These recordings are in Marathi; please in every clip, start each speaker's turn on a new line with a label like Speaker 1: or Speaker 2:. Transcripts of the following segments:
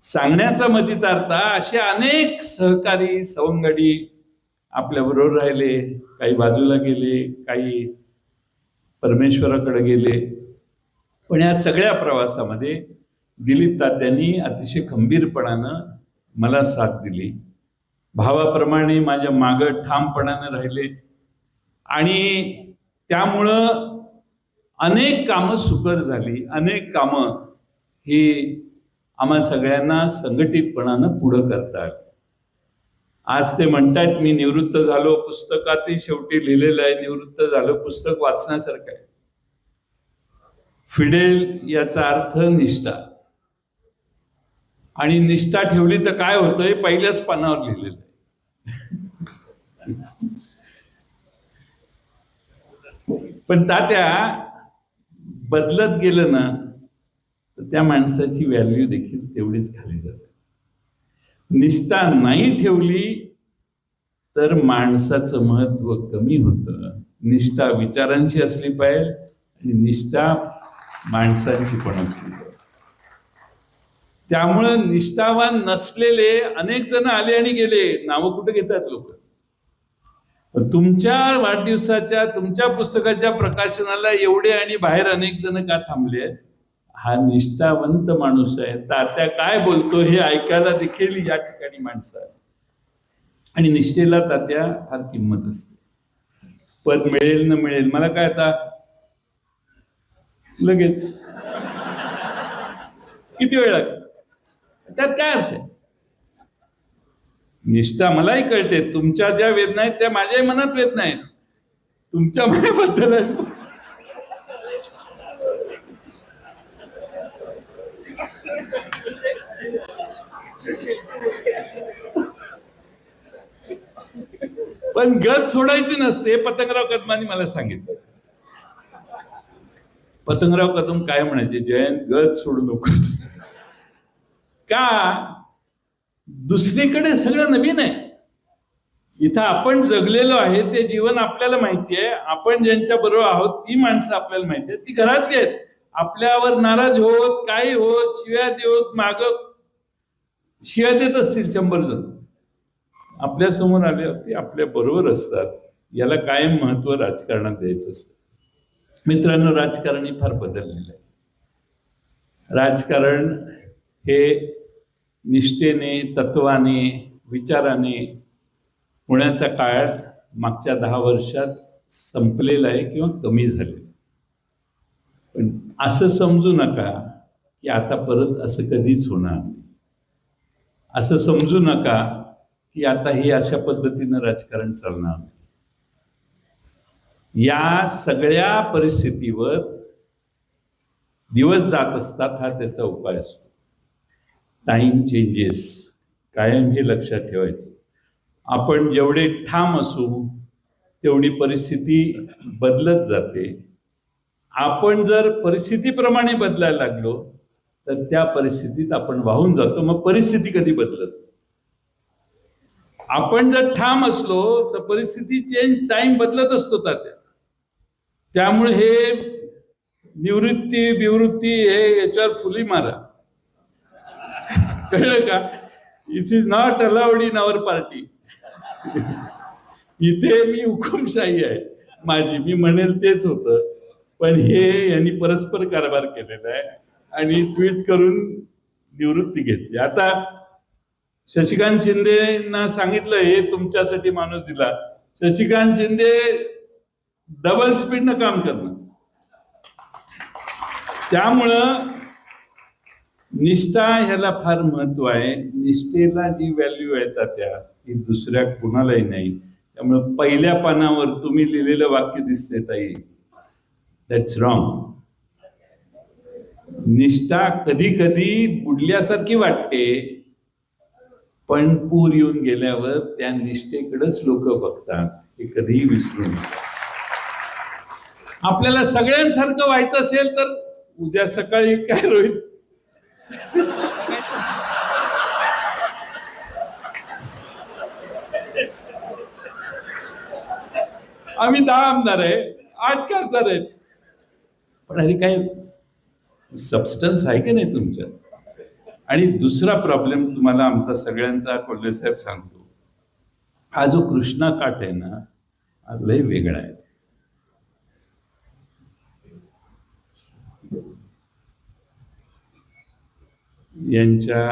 Speaker 1: सांगण्याचा मतितार्थ असे अनेक सहकारी सवंगडी आपल्या बरोबर राहिले, काही बाजूला गेले, काही परमेश्वराकडे गेले. पण या सगळ्या प्रवासामध्ये दिलीप तात्यांनी अतिशय खंबीरपणानं मला साथ दिली. भावाप्रमाणे माझ्या मागं ठामपणानं राहिले आणि त्यामुळं अनेक कामं सुकर झाली. अनेक कामं ही आम्हा सगळ्यांना संघटितपणानं पुढं करतात. आज ते म्हणतात मी निवृत्त झालो, पुस्तकातही शेवटी लिहिलेलं आहे निवृत्त झालो. पुस्तक वाचण्यासारखं आहे. फिडेल याचा अर्थ निष्ठा, आणि निष्ठा ठेवली तर काय होतंय पहिल्याच पानावर लिहिलेलं आहे. पण तात्या बदलत गेलं ना तर त्या माणसाची व्हॅल्यू देखील तेवढीच खाली जाते. निष्ठा नाही ठेवली तर माणसाचं महत्व कमी होतं. निष्ठा विचारांची असली पाहिजे आणि निष्ठा माणसाची पण असली पाहिजे. त्यामुळं निष्ठावान नसलेले अनेक जण आले आणि गेले, नावं कुठे घेतात लोक. तुमच्या वाढदिवसाच्या तुमच्या पुस्तकाच्या प्रकाशनाला एवढे आणि बाहेर अनेक जण का थांबले? हा निष्ठावंत माणूस आहे. तात्या काय बोलतो हे ऐकायला देखील या ठिकाणी माणसं आहे. आणि निष्ठेला तात्या फार किंमत असते. पद मिळेल न मिळेल मला काय आता लगेच किती वेळ लागतो, त्यात काय अर्थ आहे? निष्ठा मलाही कळते. तुमच्या ज्या वेदना आहेत त्या माझ्याही मनात वेदना आहेत. तुमच्या मनाबद्दल पण गत सोडायची नसते. पतंगराव कदमांनी मला सांगितलं. पतंगराव कदम काय म्हणायचे, जयंत गत सोडू नकोस. का? दुसरीकडे सगळं नवीन आहे. इथं आपण जगलेलो आहे ते जीवन आपल्याला माहिती आहे. आपण ज्यांच्या बरोबर आहोत ती माणसं आपल्याला माहिती आहेत. ती घरातली आहेत. आपल्यावर नाराज होत, काही होत, शिव्या देत, माग शिव्या देत असतील 100 जण. आपल्या समोर आल्यावरती आपल्या बरोबर असतात. याला कायम महत्व राजकारणात द्यायचं असतं. मित्रांनो, राजकारणी फार बदललेलं आहे. राजकारण हे निष्ठेने, तत्वाने, विचाराने होण्याचा काळ मागच्या 10 वर्षात संपलेला आहे किंवा कमी झालेला. पण असं समजू नका की आता परत असं कधीच होणार नाही. असं समजू नका की आता हे अशा पद्धतीनं राजकारण चालणार नाही. या सगळ्या परिस्थितीवर दिवस जात असतात हा त्याचा उपाय असतो. टाइम चेंजेस, कायम हे लक्षात ठेवायचं. आपण जेवढे ठाम असू तेवढी परिस्थिती बदलत जाते. आपण जर परिस्थितीप्रमाणे बदलायला लागलो तर त्या परिस्थितीत आपण वाहून जातो. मग परिस्थिती कधी बदलत? आपण जर ठाम असलो तर परिस्थिती चेंज, टाइम बदलत असतो तात्या. त्यामुळे हे निवृत्ती बिवृत्ती हे याच्यावर फुली मारा. कळलं का? It is not allowed in our party. इथे मी हुकुमशाही आहे माझी, मी म्हणेल तेच होतं. पण हे यांनी परस्पर कारभार केलेला आहे आणि ट्विट करून निवृत्ती घेतली. आता शशिकांत शिंदेना सांगितलं हे तुमच्यासाठी माणूस दिला. शशिकांत शिंदे डबल स्पीडनं काम करणं. त्यामुळं निष्ठा ह्याला फार महत्व आहे. निष्ठेला जी व्हॅल्यू आहे तात्या ती दुसऱ्या कुणालाही नाही. त्यामुळे पहिल्या पानावर तुम्ही लिहिलेलं वाक्य दिसते ताई, दॅट्स रॉंग. निष्ठा कधी कधी बुडल्यासारखी वाटते, पण पूर येऊन गेल्यावर त्या निष्ठेकडेच लोक बघतात. हे कधीही विसरू नका. आपल्याला सगळ्यांसारखं व्हायचं असेल तर उद्या सकाळी काय रोहित आम्ही 10 आमदार आहे, 8 खासदार आहेत, पण आधी काय सबस्टन्स आहे की नाही तुमच्यात? आणि दुसरा प्रॉब्लेम तुम्हाला आमचा सगळ्यांचा कोल्हे साहेब सांगतो, हा जो कृष्णा काठ आहे ना, हा लय वेगळा आहे. यांच्या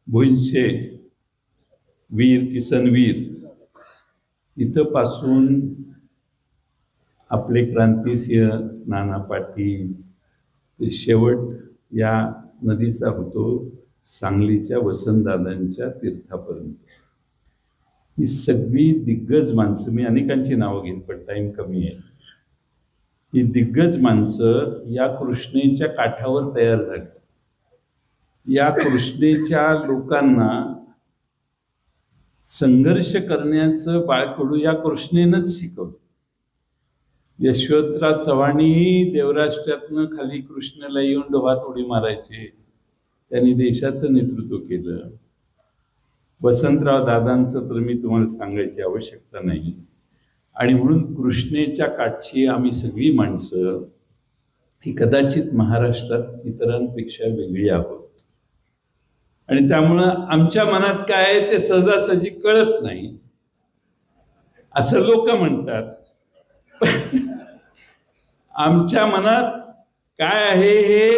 Speaker 1: भुईंचे वीर किसनवीर इथं पासून आपले क्रांतिसिंह नाना पाटील ते शेवट या नदीचा होतो सांगलीच्या वसंतदादांच्या तीर्थापर्यंत. ही सगळी दिग्गज माणसं, मी अनेकांची नावं घेईन पण टाइम कमी आहे, ही दिग्गज माणसं या कृष्णेच्या काठावर तयार झाली. या कृष्णेच्या लोकांना संघर्ष करण्याचं बाळकडू या कृष्णेनंच शिकवलं. यशवंतराव चव्हाणही देवराष्ट्रातनं खाली कृष्णेला येऊन डोहात उडी मारायचे, त्यांनी देशाचं नेतृत्व केलं. वसंतराव दादांचं तर मी तुम्हाला सांगायची आवश्यकता नाही. आणि म्हणून कृष्णेच्या काठची आम्ही सगळी माणसं ही कदाचित महाराष्ट्रात इतरांपेक्षा वेगळी आहोत. आणि त्यामुळं आमच्या मनात काय आहे ते सहजासहजी कळत नाही असं लोक म्हणतात. आमच्या मनात काय आहे हे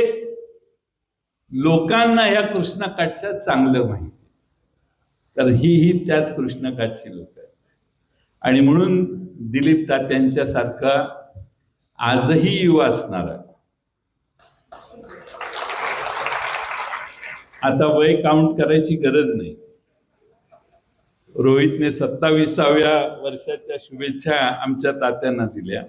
Speaker 1: लोकांना ह्या कृष्णाकाठच्या चांगलं माहिती, तर ही त्याच कृष्णाकाठची लोक आहेत. आणि म्हणून दिलीप तात्यांच्या सारखा आजही युवा असणारा, आता वय काउंट करायची गरज नाही, रोहितने 27व्या वर्षाच्या शुभेच्छा आमच्या तात्यांना दिल्या.